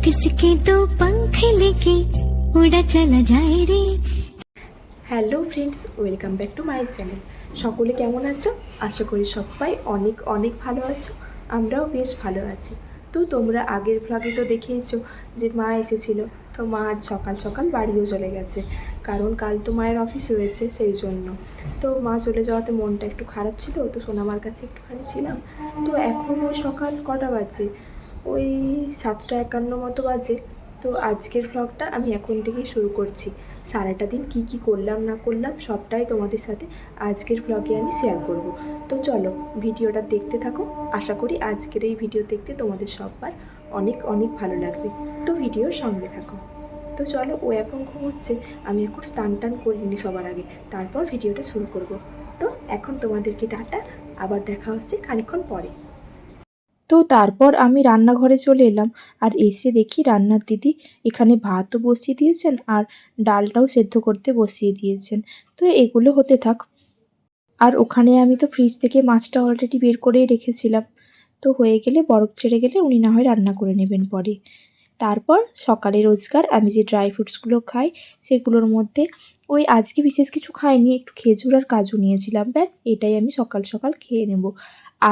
किसके दो पंख लेके उड़ा चला जाए रे। Hello friends, welcome back to my channel. সকলে কেমন আছো? আশা করি সবাই অনেক অনেক ভালো আছো। আমরাও বেশ ভালো আছি। তো তোমরা আগের ভ্লগে তো দেখেইছো যে মা এসেছিলো। তো মা আজ সকাল সকাল বাড়িও চলে গেছে, কারণ কাল তো মায়ের অফিস রয়েছে, সেই জন্য। তো মা চলে যাওয়াতে মনটা একটু খারাপ ছিল, তো সোনামার কাছে একটুখানি ছিলাম। তো এখন ওই সকাল কটা বাজে, ওই 7:51 মতো বাজে। তো আজকের ভ্লগটা আমি এখন থেকেই শুরু করছি। সারাটা দিন কি কি করলাম না করলাম সবটাই তোমাদের সাথে আজকের ভ্লগে আমি শেয়ার করব। তো চলো ভিডিওটা দেখতে থাকো। আশা করি আজকের এই ভিডিও দেখতে তোমাদের সবার অনেক অনেক ভালো লাগবে। তো ভিডিওর সঙ্গে থাকো। তো চলো, ও এখন ঘুমোচ্ছে, আমি এখন স্নান টান করিনি সবার আগে, তারপর ভিডিওটা শুরু করব। তো এখন তোমাদেরকে টাটা, আবার দেখা হচ্ছে খানিকক্ষণ পরে। তো তারপর আমি রান্নাঘরে চলে এলাম, আর এসে দেখি রান্নার দিদি এখানে ভাতও বসিয়ে দিয়েছেন আর ডালটাও সেদ্ধ করতে বসিয়ে দিয়েছেন। তো এগুলো হতে থাক। আর ওখানে আমি তো ফ্রিজ থেকে মাছটা অলরেডি বের করেই রেখেছিলাম। তো হয়ে গেলে, বরফ ছেড়ে গেলে উনি না হয় রান্না করে নেবেন পরে। তারপর সকালে রোজকার আমি যে ড্রাই ফ্রুটসগুলো খাই সেগুলোর মধ্যে ওই আজকে বিশেষ কিছু খাইনি, একটু খেজুর আর কাজু নিয়েছিলাম, ব্যাস এটাই আমি সকাল সকাল খেয়ে নেব।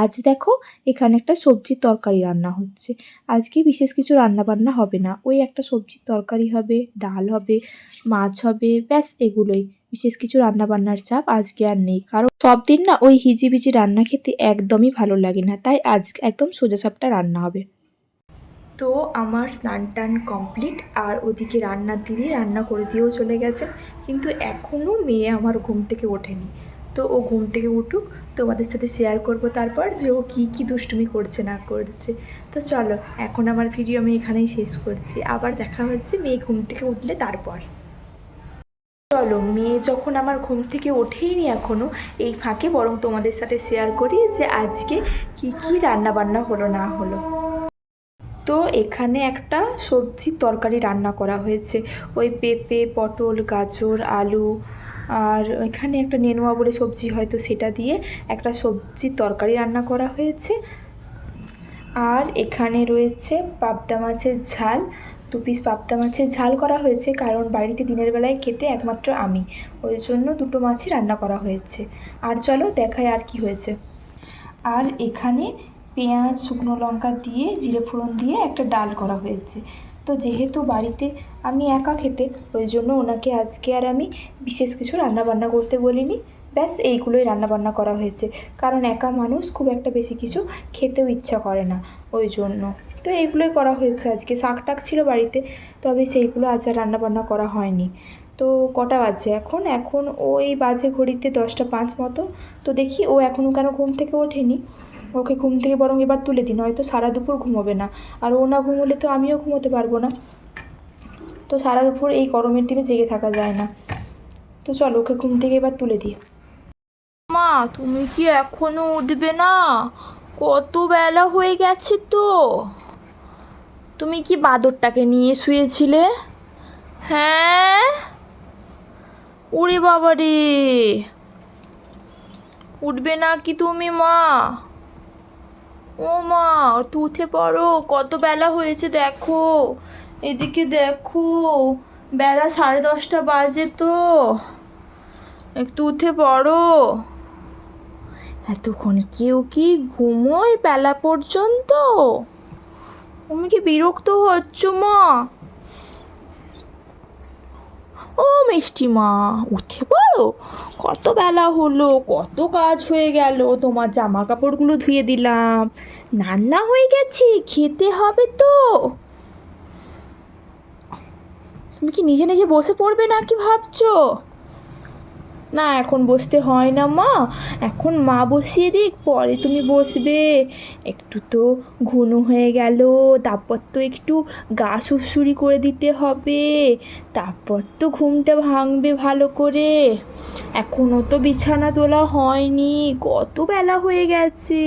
আজ দেখো এখানে একটা সবজির তরকারি রান্না হচ্ছে। আজকে বিশেষ কিছু রান্না বান্না হবে না, ওই একটা সবজির তরকারি হবে, ডাল হবে, মাছ হবে, ব্যাস এগুলোই। বিশেষ কিছু রান্না বান্নার চাপ আজকে আর নেই, কারণ সব দিন না ওই হিজিবিজি রান্না খেতে একদমই ভালো লাগে না, তাই আজ একদম সোজাসাপটা রান্না হবে। তো আমার স্নান টান কমপ্লিট, আর ওদিকে রান্নার দিদি রান্না করে দিয়েও চলে গেছে, কিন্তু এখনও মেয়ে আমার ঘুম থেকে ওঠেনি। তো ও ঘুম থেকে উঠুক, তোমাদের সাথে শেয়ার করব তারপর যে ও কী কী দুষ্টুমি করছে না করছে। তো চলো, এখন আমার ভিডিও আমি এখানেই শেষ করছি, আবার দেখা হচ্ছে মেয়ে ঘুম থেকে উঠলে তারপর। চলো, মেয়ে যখন আমার ঘুম থেকে ওঠেইনি এখনও, এই ফাঁকে বরং তোমাদের সাথে শেয়ার করি যে আজকে কী কী রান্না বান্না হলো না হলো। তো এখানে একটা সবজির তরকারি রান্না করা হয়েছে, ওই পেঁপে, পটল, গাজর, আলু, আর এখানে একটা নেনুয়া বলে সবজি হয়তো, সেটা দিয়ে একটা সবজির তরকারি রান্না করা হয়েছে। আর এখানে রয়েছে পাবদা মাছের ঝাল, 2 পিস পাবদা মাছের ঝাল করা হয়েছে, কারণ বাড়িতে দিনের বেলায় খেতে একমাত্র আমি, ওই জন্য 2টো মাছই রান্না করা হয়েছে। আর চলো দেখায় আর কি হয়েছে। আর এখানে পেঁয়াজ, শুকনো লঙ্কা দিয়ে জিরে ফোড়ন দিয়ে একটা ডাল করা হয়েছে। তো যেহেতু বাড়িতে আমি একা খেতে, ওই জন্য ওনাকে আজকে আর আমি বিশেষ কিছু রান্নাবান্না করতে বলিনি, ব্যাস এইগুলোই রান্নাবান্না করা হয়েছে, কারণ একা মানুষ খুব একটা বেশি কিছু খেতেও ইচ্ছা করে না, ওই জন্য। তো এইগুলোই করা হয়েছে আজকে। শাক টাক ছিল বাড়িতে, তবে সেইগুলো আজ আর রান্নাবান্না করা হয়নি। তো কটা বাজে এখন? এখন ওই বাজে ঘড়িতে 10টা 5 মতো। তো দেখি ও এখনও কেন ঘুম থেকে ওঠেনি। ওকে ঘুম থেকে বরং এবার তুলে দিন, হয়তো সারা দুপুর ঘুমোবে না, আর ও না ঘুমোলে তো আমিও ঘুমোতে পারবো না। তো সারা দুপুর এই গরমের দিনে জেগে থাকা যায় না। তো চলো ওকে ঘুম থেকে এবার তুলে দিই। মা, তুমি কি এখনো উঠবে না? কত বেলা হয়ে গেছে তো। তুমি কি বাদরটাকে নিয়ে শুয়েছিলে? হ্যাঁ, ওরে বাবা রে, উঠবে না কি তুমি মা? ও মা, একটু উঠে পড়ো, কত বেলা হয়েছে দেখো, এদিকে দেখো, বেলা 10:30 বাজে তো, একটু উঠে পড়ো। এতক্ষণ কেউ কি ঘুমোয় বেলা পর্যন্ত? তুমি কি বিরক্ত হচ্ছ মা? ও মিষ্টি মা, উঠে পড়ো, কত বেলা হলো, কত কাজ হয়ে গেল, তোমার জামা কাপড়গুলো ধুয়ে দিলাম, রান্না হয়ে গেছে, খেতে হবে তো। তুমি কি নিজে নিজে বসে পড়বে না কি ভাবছো? না, এখন বসতে হয় না মা, এখন মা বসিয়ে দিক, পরে তুমি বসবে। একটু তো ঘুনো হয়ে গেল, তারপর তো একটু গা সুড়সুড়ি করে দিতে হবে, তারপর তো ঘুমটা ভাঙবে ভালো করে। এখনও তো বিছানা তোলা হয়নি, কত বেলা হয়ে গেছে।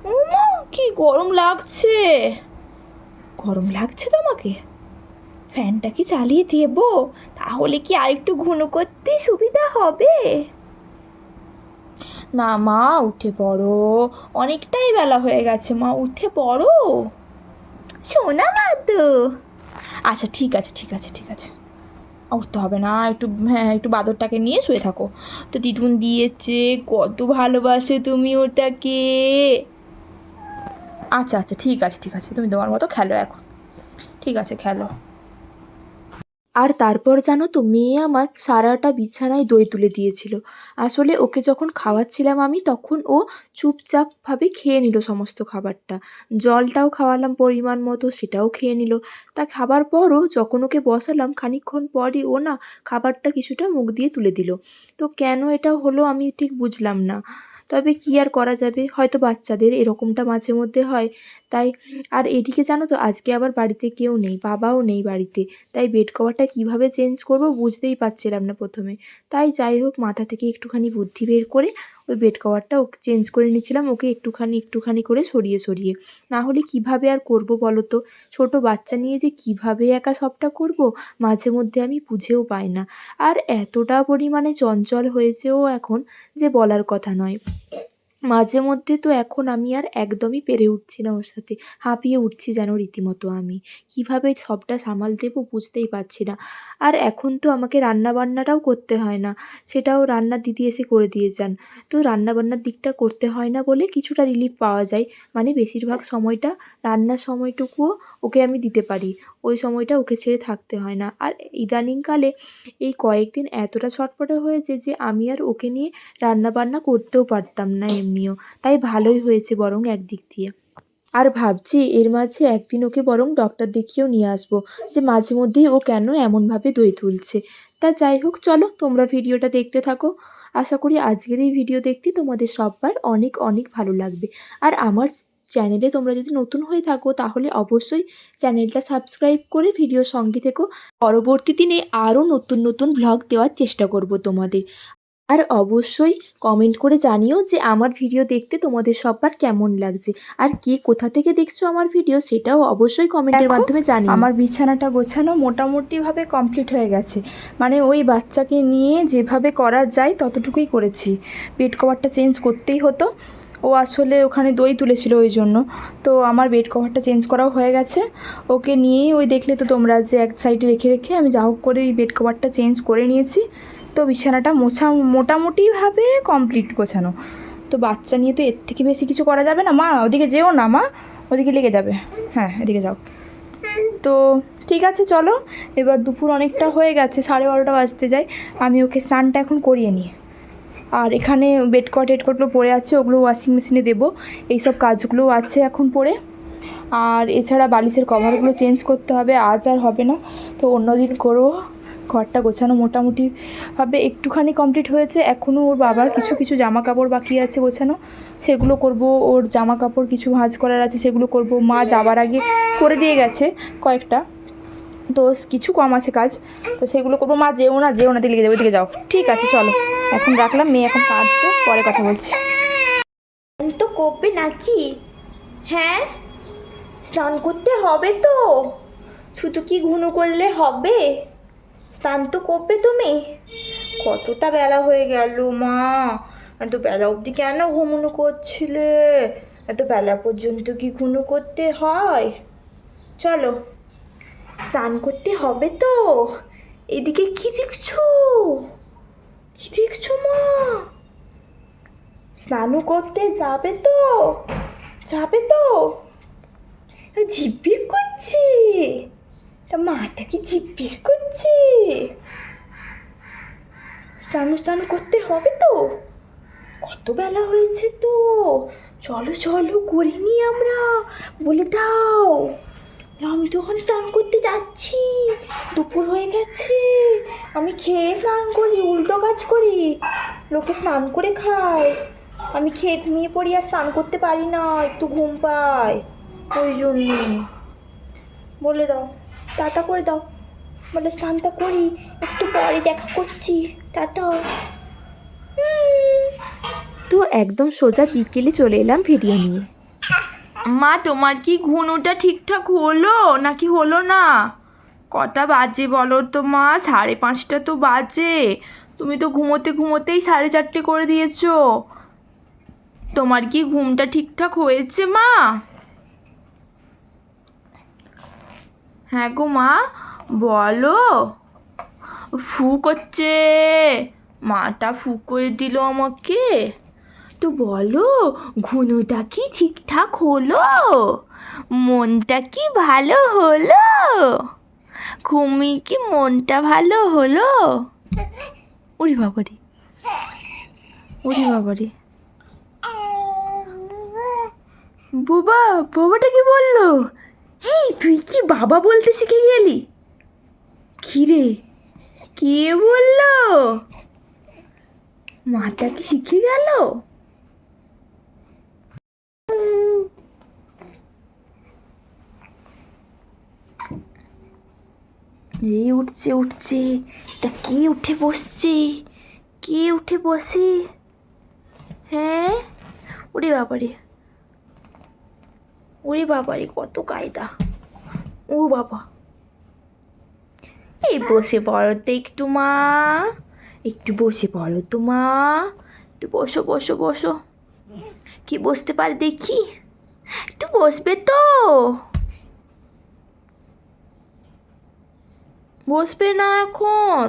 ও মা, কি গরম লাগছে! গরম লাগছে তোমাকে? ফ্যানটা কি চালিয়ে দেবো? তাহলে কি আরেকটু ঘন করতে সুবিধা হবে? না মা, উঠে পড়ো, অনেকটাই বেলা হয়ে গেছে মা, উঠে পড়ো। শোনা মা তো। আচ্ছা ঠিক আছে ঠিক আছে ঠিক আছে, উঠতে হবে না, একটু হ্যাঁ একটু বাদরটাকে নিয়ে শুয়ে থাকো। তো দিদুন দিয়েছে, কত ভালোবাসো তুমি ওটাকে। আচ্ছা আচ্ছা ঠিক আছে ঠিক আছে, তুমি তোমার মতো খেলো এখন, ঠিক আছে খেলো। আর তারপর জানো তো, মেয়ে আমার সারাটা বিছানায় দই তুলে দিয়েছিল। আসলে ওকে যখন খাওয়াচ্ছিলাম আমি, তখন ও চুপচাপভাবে খেয়ে নিল সমস্ত খাবারটা। জলটাও খাওয়ালাম পরিমাণ মতো, সেটাও খেয়ে নিল। তা খাবার পরও যখন ওকে বসালাম, খানিকক্ষণ পরই ও না খাবারটা কিছুটা মুখ দিয়ে তুলে দিল। তো কেন এটা হলো আমি ঠিক বুঝলাম না। তবে কী আর করা যাবে, হয়তো বাচ্চাদের এরকমটা মাঝে মধ্যে হয়, তাই। আর এদিকে জানো তো, আজকে আবার বাড়িতে কেউ নেই, বাবাও নেই বাড়িতে। তাই বেড কভারটা কীভাবে চেঞ্জ করব বুঝতেই পারছিলাম না প্রথমে। তাই যাই হোক, মাথা থেকে একটুখানি বুদ্ধি বের করে ওই বেড কভারটা ওকে চেঞ্জ করে নিচ্ছিলাম, ওকে একটুখানি একটুখানি করে সরিয়ে সরিয়ে। না হলে কীভাবে আর করব বলো তো? ছোটো বাচ্চা নিয়ে যে কীভাবে একা সবটা করব, মাঝে মধ্যে আমি বুঝেও পাই না। আর এতটা পরিমাণে চঞ্চল হয়েছে ও এখন, যে বলার কথা নয়। মাঝে মধ্যে তো এখন আমি আর একদমই পেরে উঠছি না ওর সাথে, হাঁপিয়ে উঠছি যেন রীতিমতো আমি। কীভাবে সবটা সামাল দেবো বুঝতেই পারছি না। আর এখন তো আমাকে রান্নাবান্নাটাও করতে হয় না, সেটাও রান্নার দিদি এসে করে দিয়ে যান। তো রান্নাবান্নার দিকটা করতে হয় না বলে কিছুটা রিলিফ পাওয়া যায়, মানে বেশিরভাগ সময়টা রান্নার সময়টুকুও ওকে আমি দিতে পারি, ওই সময়টা ওকে ছেড়ে থাকতে হয় না। আর ইদানিংকালে এই কয়েকদিন এতটা ছটপটে হয়েছে যে আমি আর ওকে নিয়ে রান্নাবান্না করতেও পারতাম না এমনিও। তাই ভালোই হয়েছে বরং একদিক দিয়ে। আর ভাবছি এর মাঝে একদিন ওকে বরং ডক্টর দেখিয়েও নিয়ে আসবো, যে মাঝে মধ্যেই ও কেন এমনভাবে দই তুলছে। তা যাই হোক, চলো তোমরা ভিডিওটা দেখতে থাকো। আশা করি আজকের এই ভিডিও দেখতে তোমাদের সবার অনেক অনেক ভালো লাগবে। আর আমার চ্যানেলে তোমরা যদি নতুন হয়ে থাকো, তাহলে অবশ্যই চ্যানেলটা সাবস্ক্রাইব করে ভিডিওর সঙ্গে থেকো। পরবর্তী দিনে আরও নতুন নতুন ভ্লগ দেওয়ার চেষ্টা করব তোমাদের। আর অবশ্যই কমেন্ট করে জানিও যে আমার ভিডিও দেখতে তোমাদের সবার কেমন লাগছে। আর কে কোথা থেকে দেখছো আমার ভিডিও, সেটাও অবশ্যই কমেন্টের মাধ্যমে জানিও। আমার বিছানাটা গোছানো মোটামুটিভাবে কমপ্লিট হয়ে গেছে, মানে ওই বাচ্চাকে নিয়ে যেভাবে করা যায় ততটুকুই করেছি। বেড কভারটা চেঞ্জ করতেই হতো, ও আসলে ওখানে দই তুলেছিল ওই জন্য। তো আমার বেড কভারটা চেঞ্জ করাও হয়ে গেছে, ওকে নিয়েই ওই দেখলে তো তোমরা যে এক সাইডে রেখে রেখে আমি যা হোক করে এই বেড কভারটা চেঞ্জ করে নিয়েছি। তো বিছানাটা মোটামুটিভাবে কমপ্লিট গোছানো। তো বাচ্চা নিয়ে তো এর থেকে বেশি কিছু করা যাবে না। মা ওদিকে যেও না, মা ওদিকে লেগে যাবে, হ্যাঁ এদিকে যাও। তো ঠিক আছে চলো, এবার দুপুর অনেকটা হয়ে গেছে, 12:30 বাজতে যায়, আমি ওকে স্নানটা এখন করিয়ে নিই। আর এখানে টেডকটগুলো পড়ে আছে, ওগুলো ওয়াশিং মেশিনে দেবো, এইসব কাজগুলোও আছে এখন পড়ে। আর এছাড়া বালিশের কভারগুলো চেঞ্জ করতে হবে, আজ আর হবে না, তো অন্য দিন করবো। ঘরটা গোছানো মোটামুটিভাবে একটুখানি কমপ্লিট হয়েছে, এখনও ওর বাবার কিছু কিছু জামা কাপড় বাকি আছে গোছানো, সেগুলো করব। ওর জামা কাপড় কিছু ভাঁজ করার আছে, সেগুলো করব। মা যাবার আগে করে দিয়ে গেছে কয়েকটা, তো কিছু কম আছে কাজ, তো সেগুলো করবো। মা যেও না দিকে যাবো, দিকে যাও। ঠিক আছে চলো, এখন রাখলাম, মেয়ে এখন কাঁদছে, পরে কথা বলছি। তো করবে নাকি? হ্যাঁ, স্নান করতে হবে তো, শুধু কি ঘুনো করলে হবে? স্নান তো করবে তুমি। কতটা বেলা হয়ে গেল মা, এত বেলা অবধি কেন ঘুমনো করছিলে? এত বেলা পর্যন্ত কি ঘুনো করতে হয়? চলো, স্নান করতে হবে তো। এদিকে কি দেখছো? কি দেখছো মা? স্নানও করতে যাবে তো? যাবে তো? জিব্বির করছে, তা মাটা কি জিব্বির করছে? স্নান করতে হবে তো, কত বেলা হয়েছে তো। চলো চলো করিনি আমরা, বলে দাও। আমি তো ওখানে স্নান করতে যাচ্ছি, দুপুর হয়ে গেছে। আমি খেয়ে স্নান করি, উল্টো কাজ করি, লোকে স্নান করে খায়, আমি খেয়ে ঘুমিয়ে পড়ি আর স্নান করতে পারি না, একটু ঘুম পায়, ওই জন্য। বলে দাও, টাটা করে দাও, বলে স্নানটা করি, একটু পরে দেখা করছি, টাটা। তো একদম সোজা বিকেলে চলে এলাম ভিডিও নিয়ে। মা তোমার কি ঘুনোটা ঠিকঠাক হলো নাকি হলো না? কটা বাজে বলো তো মা? 5:30 তো বাজে। তুমি তো ঘুমোতে ঘুমোতেই 4:30 করে দিয়েছো। তোমার কি ঘুমটা ঠিকঠাক হয়েছে মা? হ্যাঁ গো মা, বলো। ফু করছে, মাটা ফু করে দিল আমাকে। তো বলো, ঘুনুটা কি ঠিকঠাক হলো? মনটা কি ভালো হলো? ঘুমিয়ে কি মনটা ভালো হলো? ওরে বাবারে, ওরে বাবারে, বাবা, বাবাটা কি বললো? এই তুই কি বাবা বলতে শিখে গেলি? কি রে, কে বললো? মাটা কি শিখে গেল? এই উঠছে উঠছে, তা কে উঠে বসছে? কে উঠে বসে? হ্যাঁ, ওরে বাবারে, ওরে বাবারে, কত কায়দা! ও বাবা, এই বসে পড়ো তো একটু মা, একটু বসে পড়ো তো মা, একটু বসো বসো বসো। কি বসতে পারে দেখি? একটু বসবে তো? বসবে না এখন?